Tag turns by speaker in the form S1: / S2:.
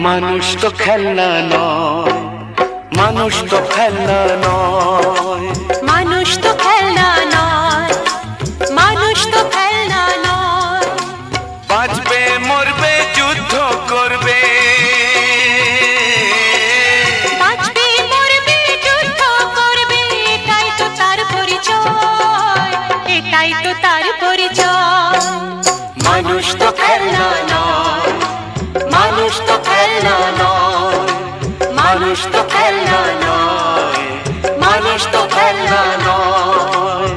S1: মানুষ তো খেলনা নয়, মানুষ তো খেলনা নয়,
S2: মানুষ তো খেলনা নয়, মানুষ তো খেলনা নয়।
S1: বাঁচবে মরবে যুদ্ধ করবে,
S2: বাঁচবে মরবে যুদ্ধ করবে, এটাই তো তার পরিচয়, এটাই তো তার পরিচয়।
S1: মানুষ তো খেলনা নয়, মানুষ তো খেলনা নয়, মানুষ তো খেলনা নয়, মানুষ তো খেলনা নয়।